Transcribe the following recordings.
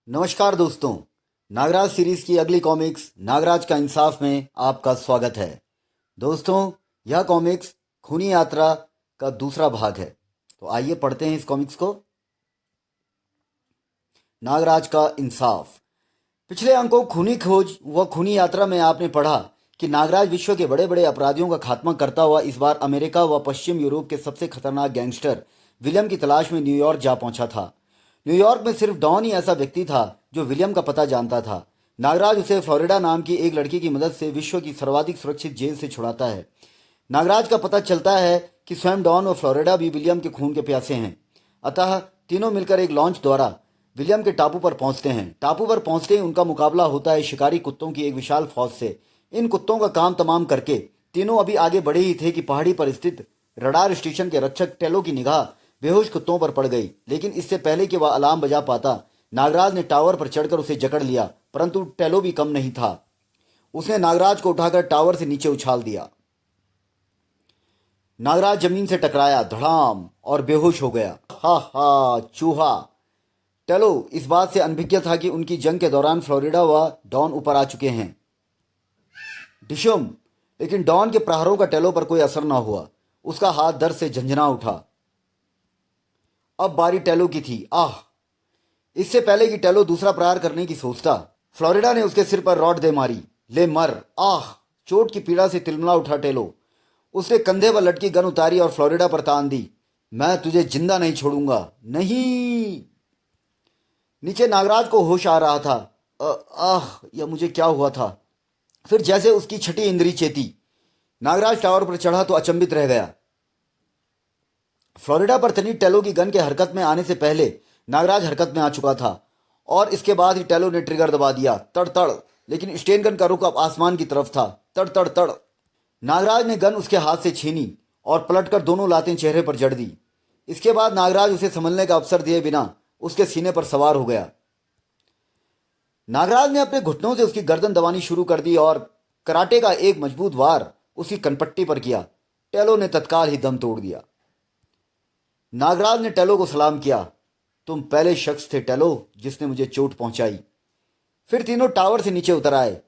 नमस्कार दोस्तों। नागराज सीरीज की अगली कॉमिक्स नागराज का इंसाफ में आपका स्वागत है। दोस्तों, यह कॉमिक्स खूनी यात्रा का दूसरा भाग है। तो आइए पढ़ते हैं इस कॉमिक्स को। नागराज का इंसाफ। पिछले अंकों खूनी खोज व खूनी यात्रा में आपने पढ़ा कि नागराज विश्व के बड़े बड़े अपराधियों का खात्मा करता हुआ इस बार अमेरिका व पश्चिम यूरोप के सबसे खतरनाक गैंगस्टर विलियम की तलाश में न्यूयॉर्क जा पहुंचा था। न्यूयॉर्क में सिर्फ डॉन ही ऐसा व्यक्ति था जो विलियम का पता जानता था। नागराज उसे फ्लोरिडा नाम की एक लड़की की मदद से विश्व की सर्वाधिक सुरक्षित जेल से छुड़ाता है। नागराज का पता चलता है कि स्वयं डॉन और फ्लोरिडा भी विलियम के खून के प्यासे हैं। अतः तीनों मिलकर एक लॉन्च द्वारा विलियम के टापू पर पहुंचते हैं। टापू पर पहुंचते ही उनका मुकाबला होता है शिकारी कुत्तों की एक विशाल फौज से। इन कुत्तों का काम तमाम करके तीनों अभी आगे बढ़े ही थे कि पहाड़ी पर स्थित रडार स्टेशन के रक्षक टेलो की निगाह बेहोश कुत्तों पर पड़ गई। लेकिन इससे पहले कि वह अलार्म बजा पाता, नागराज ने टावर पर चढ़कर उसे जकड़ लिया। परंतु टेलो भी कम नहीं था। उसने नागराज को उठाकर टावर से नीचे उछाल दिया। नागराज जमीन से टकराया धड़ाम और बेहोश हो गया। हा हा चूहा। टेलो इस बात से अनभिज्ञ था कि उनकी जंग के दौरान फ्लोरिडा व डॉन ऊपर आ चुके हैं। डिशुम। लेकिन डॉन के प्रहारों का टेलो पर कोई असर न हुआ। उसका हाथ दर्द से झंझना उठा। अब बारी टेलो की थी। आह! इससे पहले कि टेलो दूसरा प्रहार करने की सोचता, फ्लोरिडा ने उसके सिर पर रॉड दे मारी। ले मर! आह! चोट की पीड़ा से तिलमिला उठा टेलो। उसने कंधे पर लटकी गन उतारी और फ्लोरिडा पर तान दी। मैं तुझे जिंदा नहीं छोड़ूंगा। नहीं! नीचे नागराज को होश आ रहा था। आह! यह मुझे क्या हुआ था? फिर जैसे उसकी छठी इंद्री चेती। नागराज टावर पर चढ़ा तो अचंभित रह गया। फ्लोरिडा पर तनी टेलो की गन के हरकत में आने से पहले नागराज हरकत में आ चुका था और इसके बाद ही टेलो ने ट्रिगर दबा दिया। तड़ तड़। लेकिन स्टेन गन का रुख अब आसमान की तरफ था। तड़ तड़ तड़। नागराज ने गन उसके हाथ से छीनी और पलटकर दोनों लातें चेहरे पर जड़ दी। इसके बाद नागराज उसे संभलने का अवसर दिए बिना उसके सीने पर सवार हो गया। नागराज ने अपने घुटनों से उसकी गर्दन दबानी शुरू कर दी और कराटे का एक मजबूत वार उसकी कनपट्टी पर किया। टेलो ने तत्काल ही दम तोड़ दिया। नागराज ने टेलो को सलाम किया। तुम पहले शख्स थे टेलो जिसने मुझे चोट पहुंचाई। फिर तीनों टावर से नीचे उतर आए।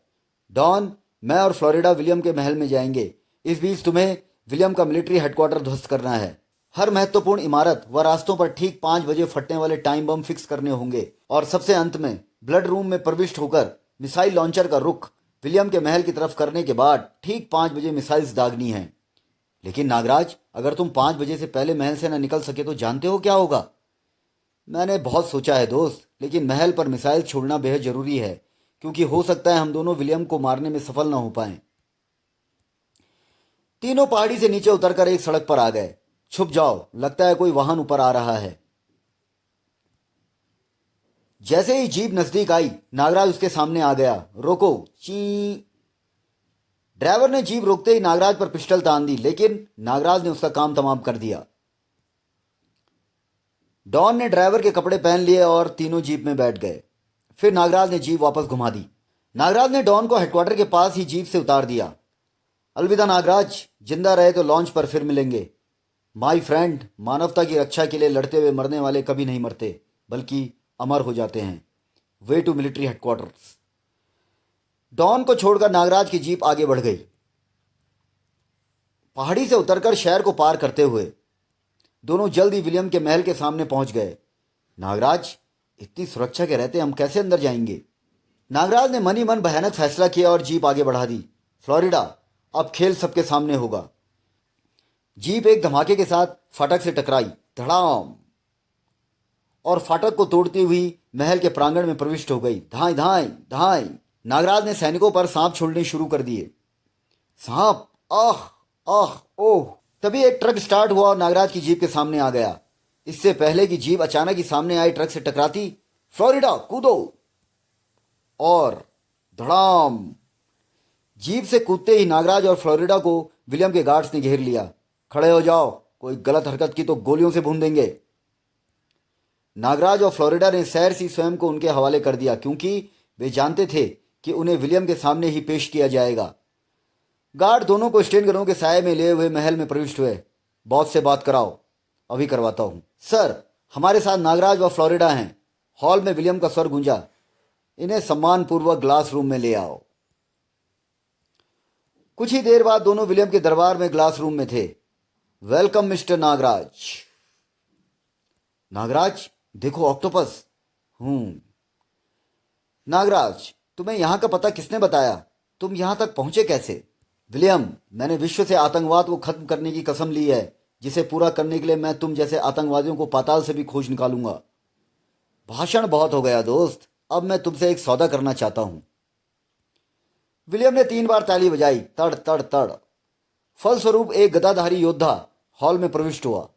डॉन, मैं और फ्लोरिडा विलियम के महल में जाएंगे। इस बीच तुम्हें विलियम का मिलिट्री हेडक्वार्टर ध्वस्त करना है। हर महत्वपूर्ण इमारत व रास्तों पर ठीक 5 बजे फटने वाले टाइम बम फिक्स करने होंगे और सबसे अंत में ब्लड रूम में प्रविष्ट होकर मिसाइल लॉन्चर का रुख विलियम के महल की तरफ करने के बाद ठीक 5 बजे मिसाइल्स दागनी है। लेकिन नागराज, अगर तुम 5 बजे से पहले महल से न निकल सके तो जानते हो क्या होगा? मैंने बहुत सोचा है दोस्त, लेकिन महल पर मिसाइल छोड़ना बेहद जरूरी है क्योंकि हो सकता है हम दोनों विलियम को मारने में सफल न हो पाएं। तीनों पहाड़ी से नीचे उतरकर एक सड़क पर आ गए। छुप जाओ, लगता है कोई वाहन ऊपर आ रहा है। जैसे ही जीप नजदीक आई, नागराज उसके सामने आ गया। रोको! ची! ड्राइवर ने जीप रोकते ही नागराज पर पिस्टल तान दी, लेकिन नागराज ने उसका काम तमाम कर दिया। डॉन ने ड्राइवर के कपड़े पहन लिए और तीनों जीप में बैठ गए। फिर नागराज ने जीप वापस घुमा दी। नागराज ने डॉन को हेडक्वार्टर के पास ही जीप से उतार दिया। अलविदा नागराज, जिंदा रहे तो लॉन्च पर फिर मिलेंगे। माय फ्रेंड, मानवता की रक्षा के लिए लड़ते हुए मरने वाले कभी नहीं मरते बल्कि अमर हो जाते हैं। Way to military headquarters. Don को छोड़कर नागराज की जीप आगे बढ़ गई। पहाड़ी से उतरकर शहर को पार करते हुए दोनों जल्द ही विलियम के महल के सामने पहुंच गए। नागराज, इतनी सुरक्षा के रहते हम कैसे अंदर जाएंगे? नागराज ने मन ही मन भयानक फैसला किया और जीप आगे बढ़ा दी। फ्लोरिडा, अब खेल सबके सामने होगा। जीप एक धमाके के साथ फाटक से टकराई। धड़ाम! और फाटक को तोड़ती हुई महल के प्रांगण में प्रविष्ट हो गई। धाई धाई धाई! नागराज ने सैनिकों पर सांप छोड़ने शुरू कर दिए। सांप! आह! आह! ओह! तभी एक ट्रक स्टार्ट हुआ और नागराज की जीप के सामने आ गया। इससे पहले कि जीप अचानक ही सामने आई ट्रक से टकराती, फ्लोरिडा कूदो! और धड़ाम! जीप से कूदते ही नागराज और फ्लोरिडा को विलियम के गार्ड्स ने घेर लिया। खड़े हो जाओ, कोई गलत हरकत की तो गोलियों से भून देंगे। नागराज और फ्लोरिडा ने सैर सी स्वयं को उनके हवाले कर दिया क्योंकि वे जानते थे कि उन्हें विलियम के सामने ही पेश किया जाएगा। गार्ड दोनों को स्टेन गनों के साय में लिए हुए महल में प्रविष्ट हुए। बॉस से बात कराओ। अभी करवाता हूँ। सर, हमारे साथ नागराज व फ्लोरिडा हैं। हॉल में विलियम का स्वर गूंजा, इन्हें सम्मानपूर्वक ग्लास रूम में ले आओ। कुछ ही देर बाद दोनों विलियम के दरबार में ग्लास रूम में थे। Welcome mister Nagraj. नागराज, देखो ऑक्टोपस। नागराज, तुम्हें यहां का पता किसने बताया? तुम यहां तक पहुंचे कैसे? विलियम, मैंने विश्व से आतंकवाद को खत्म करने की कसम ली है, जिसे पूरा करने के लिए मैं तुम जैसे आतंकवादियों को पाताल से भी खोज निकालूंगा। भाषण बहुत हो गया दोस्त, अब मैं तुमसे एक सौदा करना चाहता हूं। विलियम ने 3 बार ताली बजाई, तड़ तड़ तड़। फलस्वरूप एक गदाधारी योद्धा हॉल में प्रविष्ट हुआ।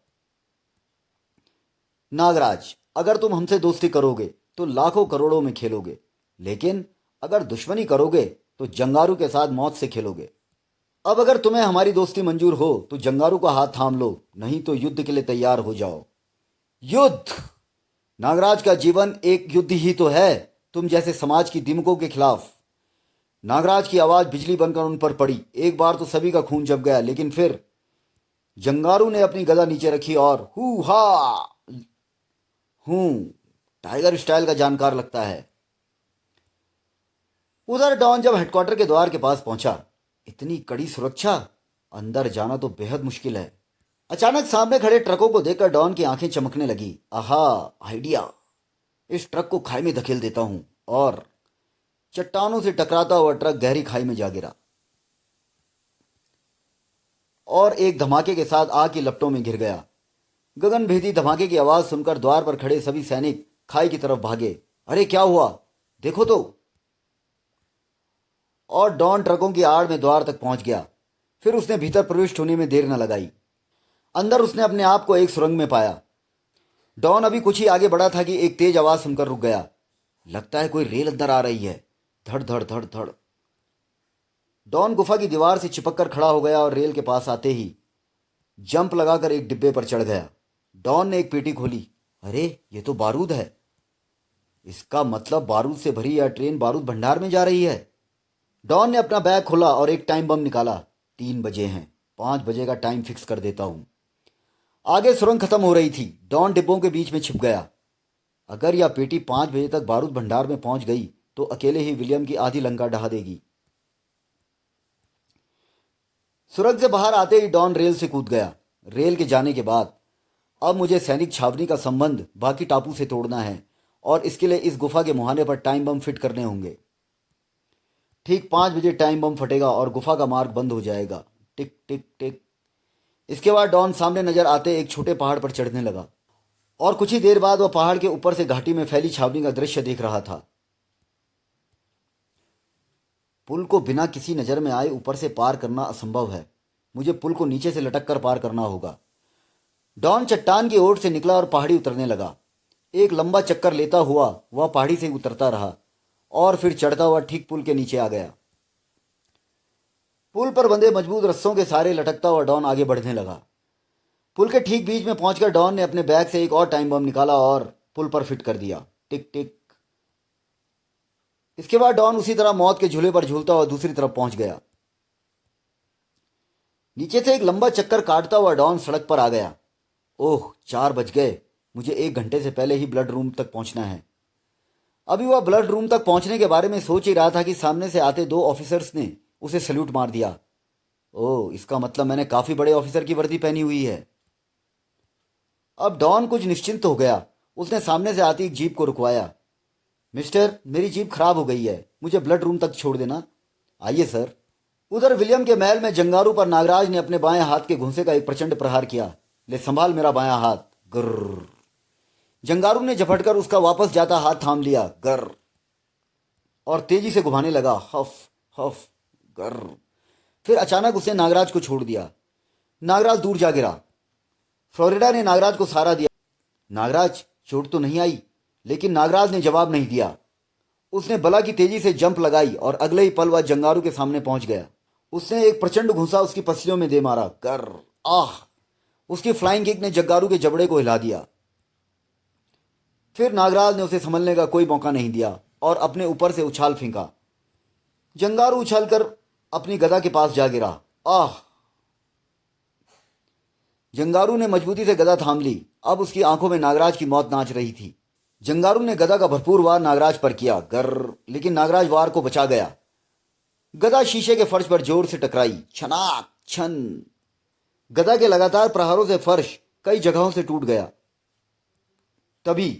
नागराज, अगर तुम हमसे दोस्ती करोगे तो लाखों करोड़ों में खेलोगे, लेकिन अगर दुश्मनी करोगे तो जंगारू के साथ मौत से खेलोगे। अब अगर तुम्हें हमारी दोस्ती मंजूर हो तो जंगारू का हाथ थाम लो, नहीं तो युद्ध के लिए तैयार हो जाओ। युद्ध? नागराज का जीवन एक युद्ध ही तो है, तुम जैसे समाज की दिमकों के खिलाफ। नागराज की आवाज बिजली बनकर उन पर पड़ी। एक बार तो सभी का खून जम गया, लेकिन फिर जंगारू ने अपनी गदा नीचे रखी और हू हा हूं टाइगर स्टाइल का जानकार लगता है। उधर डॉन जब हेडक्वार्टर के द्वार के पास पहुंचा, इतनी कड़ी सुरक्षा, अंदर जाना तो बेहद मुश्किल है। अचानक सामने खड़े ट्रकों को देखकर डॉन की आंखें चमकने लगी। आहा, आइडिया! इस ट्रक को खाई में धकेल देता हूं। और चट्टानों से टकराता हुआ ट्रक गहरी खाई में जा गिरा और एक धमाके के साथ आग की लपटों में घिर गया। गगनभेदी धमाके की आवाज सुनकर द्वार पर खड़े सभी सैनिक खाई की तरफ भागे। अरे क्या हुआ, देखो तो। और डॉन ट्रकों की आड़ में द्वार तक पहुंच गया। फिर उसने भीतर प्रविष्ट होने में देर न लगाई। अंदर उसने अपने आप को एक सुरंग में पाया। डॉन अभी कुछ ही आगे बढ़ा था कि एक तेज आवाज सुनकर रुक गया। लगता है कोई रेल अंदर आ रही है। धड़ धड़ धड़ धड़। डॉन गुफा की दीवार से चिपक कर खड़ा हो गया और रेल के पास आते ही जंप लगाकर एक डिब्बे पर चढ़ गया। डॉन ने एक पेटी खोली। अरे, ये तो बारूद है। इसका मतलब बारूद से भरी यह ट्रेन बारूद भंडार में जा रही है। डॉन ने अपना बैग खोला और एक टाइम बम निकाला। 3 बजे हैं, 5 बजे का टाइम फिक्स कर देता हूं। आगे सुरंग खत्म हो रही थी। डॉन डिब्बों के बीच में छिप गया। अगर यह पेटी 5 बजे तक बारूद भंडार में पहुंच गई तो अकेले ही विलियम की आधी लंका ढहा देगी। सुरंग से बाहर आते ही डॉन रेल से कूद गया। रेल के जाने के बाद अब मुझे सैनिक छावनी का संबंध बाकी टापू से तोड़ना है और इसके लिए इस गुफा के मुहाने पर टाइम बम फिट करने होंगे। ठीक 5 बजे टाइम बम फटेगा और गुफा का मार्ग बंद हो जाएगा। टिक टिक टिक। इसके बाद डॉन सामने नजर आते एक छोटे पहाड़ पर चढ़ने लगा और कुछ ही देर बाद वह पहाड़ के ऊपर से घाटी में फैली छावनी का दृश्य देख रहा था। पुल को बिना किसी नज़र में आए ऊपर से पार करना असंभव है। मुझे पुल को नीचे से लटक कर पार करना होगा। डॉन चट्टान की ओर से निकला और पहाड़ी उतरने लगा। एक लंबा चक्कर लेता हुआ वह पहाड़ी से उतरता रहा और फिर चढ़ता हुआ ठीक पुल के नीचे आ गया। पुल पर बंधे मजबूत रस्सों के सहारे लटकता हुआ डॉन आगे बढ़ने लगा। पुल के ठीक बीच में पहुंचकर डॉन ने अपने बैग से एक और टाइम बम निकाला और पुल पर फिट कर दिया। टिक टिक। इसके बाद डॉन उसी तरह मौत के झूले पर झूलता हुआ दूसरी तरफ पहुंच गया। नीचे से एक लंबा चक्कर काटता हुआ डॉन सड़क पर आ गया। ओह, 4 बज गए। मुझे 1 घंटे से पहले ही ब्लड रूम तक पहुंचना है। अभी वह ब्लड रूम तक पहुंचने के बारे में सोच ही रहा था कि सामने से आते 2 ऑफिसर्स ने उसे सल्यूट मार दिया। ओह, इसका मतलब मैंने काफी बड़े ऑफिसर की वर्दी पहनी हुई है। अब डॉन कुछ निश्चिंत हो गया। उसने सामने से आती एक जीप को रुकवाया। मिस्टर, मेरी जीप खराब हो गई है, मुझे ब्लड रूम तक छोड़ देना। आइए सर। उधर विलियम के महल में जंगारू पर नागराज ने अपने बाएं हाथ के घुंसे का एक प्रचंड प्रहार किया। ले संभाल मेरा बायां हाथ। गर्र। जंगारू ने झपटकर उसका वापस जाता हाथ थाम लिया। गर्र। और तेजी से घुमाने लगा। हफ हफ। गर्र। फिर अचानक उसने नागराज को छोड़ दिया। नागराज दूर जा गिरा। फ्लोरिडा ने नागराज को सहारा दिया। नागराज, चोट तो नहीं आई? लेकिन नागराज ने जवाब नहीं दिया। उसने बला की तेजी से जंप लगाई और अगले ही पल वह जंगारू के सामने पहुंच गया। उसने एक प्रचंड घुसा उसकी पसलियों में दे मारा। कर आह। उसकी फ्लाइंग किक ने जंगारू के जबड़े को हिला दिया। फिर नागराज ने उसे संभलने का कोई मौका नहीं दिया और अपने ऊपर से उछाल फेंका। जंगारू उछलकर अपनी गदा के पास जा गिरा। आह। जंगारू ने मजबूती से गदा थाम ली। अब उसकी आंखों में नागराज की मौत नाच रही थी। जंगारू ने गदा का भरपूर वार नागराज पर किया। गर, लेकिन नागराज वार को बचा गया। गदा शीशे के फर्श पर जोर से टकराई। छनाक छन। गदा के लगातार प्रहारों से फर्श कई जगहों से टूट गया। तभी,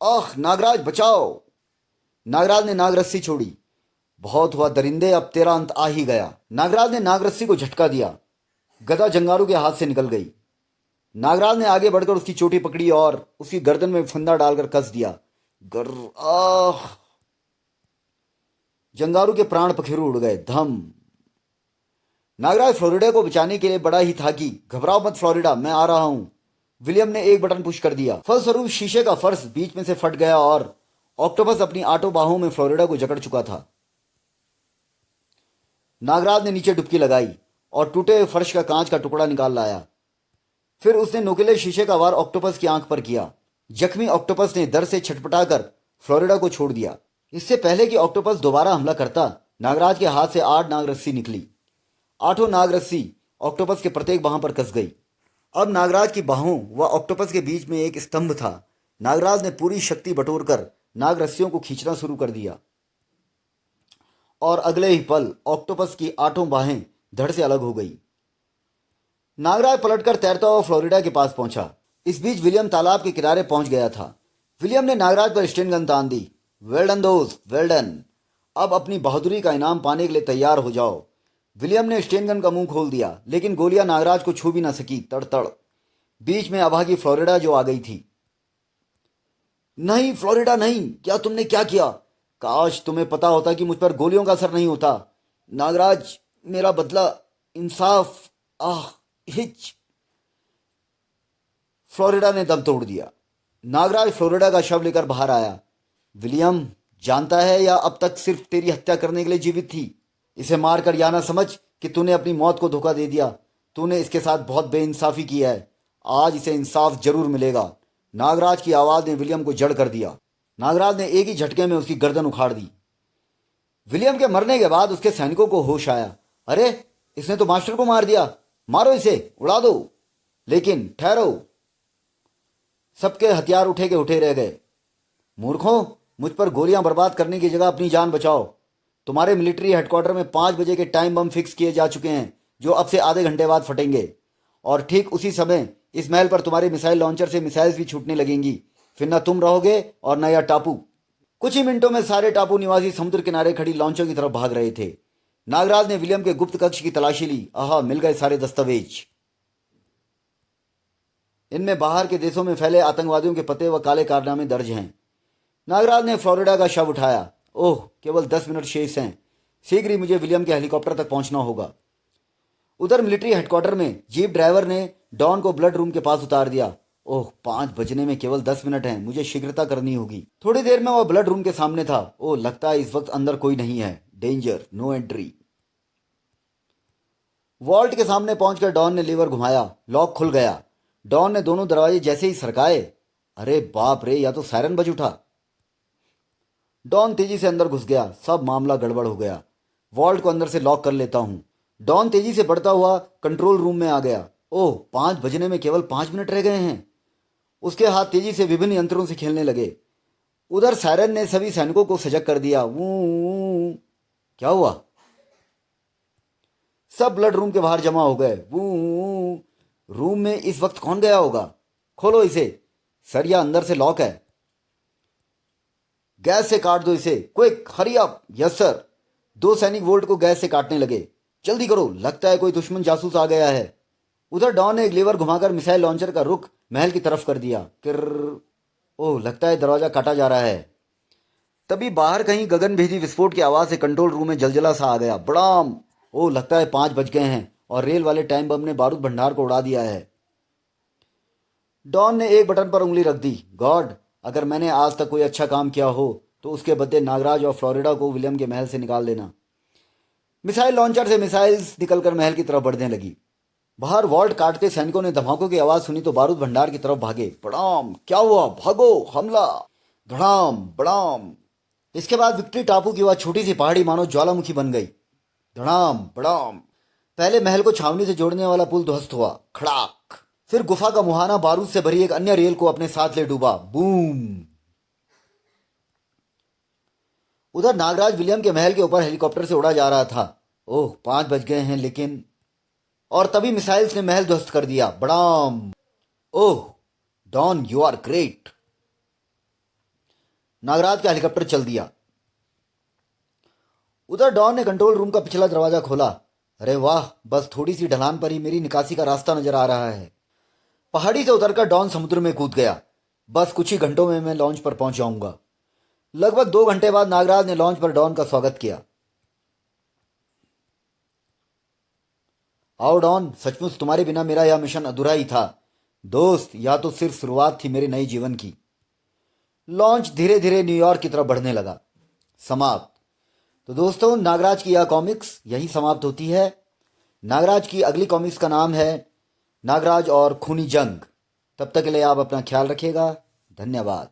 आह नागराज बचाओ! नागराज ने नागरस्सी छोड़ी। बहुत हुआ दरिंदे, अब तेरा अंत आ ही गया। नागराज ने नागरस्सी को झटका दिया। गदा जंगारू के हाथ से निकल गई। नागराज ने आगे बढ़कर उसकी चोटी पकड़ी और उसकी गर्दन में फंदा डालकर कस दिया। गर, आह! जंगारू के प्राण पखेरु उड़ गए। धम! नागराज फ्लोरिडा को बचाने के लिए बड़ा ही था कि घबराओ मत फ्लोरिडा, मैं आ रहा हूं। विलियम ने एक बटन पुश कर दिया। फलस्वरूप शीशे का फर्श बीच में से फट गया और ऑक्टोपस अपनी आठों बाहों में फ्लोरिडा को जकड़ चुका था। नागराज ने नीचे डुबकी लगाई और टूटे हुए फर्श का कांच का टुकड़ा निकाल लाया। फिर उसने नुकीले शीशे का वार ऑक्टोपस की आंख पर किया। जख्मी ऑक्टोपस ने दर्द से छटपटाकर फ्लोरिडा को छोड़ दिया। इससे पहले कि ऑक्टोपस दोबारा हमला करता, नागराज के हाथ से 8 नाग रस्सी निकली। 8 नाग रस्सी ऑक्टोपस के प्रत्येक बाह पर कस गई। अब नागराज की बाहों व ऑक्टोपस के बीच में एक स्तंभ था। नागराज ने पूरी शक्ति बटोरकर नाग रस्सियों को खींचना शुरू कर दिया और अगले ही पल ऑक्टोपस की 8 बाहें धड़ से अलग हो गई। नागराज पलटकर तैरता हुआ फ्लोरिडा के पास पहुंचा। इस बीच विलियम तालाब के किनारे पहुंच गया था। विलियम ने नागराज पर स्टेन गन तान दी। वेल डन दोस्त, वेल डन। अब अपनी बहादुरी का इनाम पाने के लिए तैयार हो जाओ। विलियम ने स्टेन गन का मुंह खोल दिया, लेकिन गोलियां नागराज को छू भी न सकी। तड़। बीच में अभागी फ्लोरिडा जो आ गई थी। नहीं फ्लोरिडा नहीं, क्या तुमने क्या किया? काश तुम्हें पता होता कि मुझ पर गोलियों का असर नहीं होता। नागराज, मेरा बदला, इंसाफ। आह, हिच। फ्लोरिडा ने दम तोड़ दिया। नागराज फ्लोरिडा का शव लेकर बाहर आया। विलियम, जानता है या अब तक सिर्फ तेरी हत्या करने के लिए जीवित थी? इसे मारकर या ना समझ कि तूने अपनी मौत को धोखा दे दिया। तूने इसके साथ बहुत बेइंसाफी की है। आज इसे इंसाफ जरूर मिलेगा। नागराज की आवाज ने विलियम को जड़ कर दिया। नागराज ने एक ही झटके में उसकी गर्दन उखाड़ दी। विलियम के मरने के बाद उसके सैनिकों को होश आया। अरे, इसने तो मास्टर को मार दिया। मारो इसे, उड़ा दो। लेकिन ठहरो, सबके हथियार उठे के उठे रह गए। मूर्खों, मुझ पर गोलियां बर्बाद करने की जगह अपनी जान बचाओ। तुम्हारे मिलिट्री हेडक्वार्टर में 5 बजे के टाइम बम फिक्स किए जा चुके हैं, जो अब से आधे घंटे बाद फटेंगे। और ठीक उसी समय इस महल पर तुम्हारे मिसाइल लॉन्चर से मिसाइल्स भी छूटने लगेंगी। फिर न तुम रहोगे और न यह टापू। कुछ ही मिनटों में सारे टापू निवासी समुद्र किनारे खड़ी लॉन्चों की तरफ भाग रहे थे। नागराज ने विलियम के गुप्त कक्ष की तलाशी ली। आहा, मिल गए सारे दस्तावेज। इनमें बाहर के देशों में फैले आतंकवादियों के पते व काले कारनामे दर्ज हैं। नागराज ने फ्लोरिडा का शव उठाया। ओह, केवल 10 मिनट शेष हैं। शीघ्र ही मुझे विलियम के हेलीकॉप्टर तक पहुंचना होगा। उधर मिलिट्री हेडक्वार्टर में जीप ड्राइवर ने डॉन को ब्लड रूम के पास उतार दिया। ओह, 5 बजने में केवल 10 मिनट हैं। मुझे शीघ्रता करनी होगी। थोड़ी देर में वह ब्लड रूम के सामने था। ओह, लगता है इस वक्त अंदर कोई नहीं है। Danger, no entry. वॉल्ट के सामने पहुंचकर डॉन ने लीवर घुमाया। लॉक खुल गया। डॉन ने दोनों दरवाजे जैसे ही सरकाए, अरे बाप रे, या तो सायरन बज उठा। डॉन तेजी से अंदर घुस गया। सब मामला गड़बड़ हो गया। वॉल्ट को अंदर से लॉक कर लेता हूं। डॉन तेजी से बढ़ता हुआ कंट्रोल रूम में आ गया। ओह, 5 बजने में केवल 5 मिनट रह गए हैं। उसके हाथ तेजी से विभिन्न यंत्रों से खेलने लगे। उधर सायरन ने सभी सैनिकों को सजग कर दिया। वो क्या हुआ? सब ब्लड रूम के बाहर जमा हो गए। वो रूम में इस वक्त कौन गया होगा? खोलो इसे। सर, यह अंदर से लॉक है। गैस से काट दो इसे, quick, hurry up. Yes sir. 2 सैनिक वोल्ट को गैस से काटने लगे। जल्दी करो, लगता है कोई दुश्मन जासूस आ गया है। उधर डॉन ने एक लीवर घुमाकर मिसाइल लॉन्चर का रुख महल की तरफ कर दिया। किर्र। ओह, लगता है दरवाजा काटा जा रहा है। तभी बाहर कहीं गगनभेदी विस्फोट की आवाज से कंट्रोल रूम में जलजला सा आ गया। बड़ाम। ओह, लगता है 5 बज गए हैं और रेल वाले टाइम बम ने बारूद भंडार को उड़ा दिया है। डॉन ने एक बटन पर उंगली रख दी। गॉड, अगर मैंने आज तक कोई अच्छा काम किया हो तो उसके बदले नागराज और फ्लोरिडा को विलियम के महल से निकाल देना। मिसाइल लॉन्चर से मिसाइल्स निकलकर महल की तरफ बढ़ने लगी। बाहर वॉल्ट काटते सैनिकों ने धमाकों की आवाज सुनी तो बारूद भंडार की तरफ भागे। बड़ाम, क्या हुआ? भागो, हमला। धड़ाम बड़ाम। इसके बाद विक्ट्री टापू की वह छोटी सी पहाड़ी मानो ज्वालामुखी बन गई। धड़ाम बड़ाम। पहले महल को छावनी से जोड़ने वाला पुल ध्वस्त हुआ। खड़ाक। फिर गुफा का मुहाना बारूद से भरी एक अन्य रेल को अपने साथ ले डूबा। बूम। उधर नागराज विलियम के महल के ऊपर हेलीकॉप्टर से उड़ा जा रहा था। ओह, 5 बज गए हैं लेकिन। और तभी मिसाइल्स ने महल ध्वस्त कर दिया। बड़ाम। Oh Don, you are great. Nagraj का हेलीकॉप्टर चल दिया। उधर डॉन ने कंट्रोल रूम का पिछला दरवाजा खोला। अरे वाह, बस थोड़ी सी ढलान पर ही मेरी निकासी का रास्ता नजर आ रहा है। पहाड़ी से उतरकर डॉन समुद्र में कूद गया। बस कुछ ही घंटों में मैं लॉन्च पर पहुंच जाऊंगा। लगभग 2 घंटे बाद नागराज ने लॉन्च पर डॉन का स्वागत किया। आओ डॉन, सचमुच तुम्हारे बिना मेरा यह मिशन अधूरा ही था। दोस्त, यह तो सिर्फ शुरुआत थी मेरे नए जीवन की। लॉन्च धीरे धीरे न्यूयॉर्क की तरफ बढ़ने लगा। समाप्त। तो दोस्तों, नागराज की यह कॉमिक्स यहीं समाप्त होती है। नागराज की अगली कॉमिक्स का नाम है नागराज और खूनी जंग। तब तक के लिए आप अपना ख्याल रखिएगा। धन्यवाद।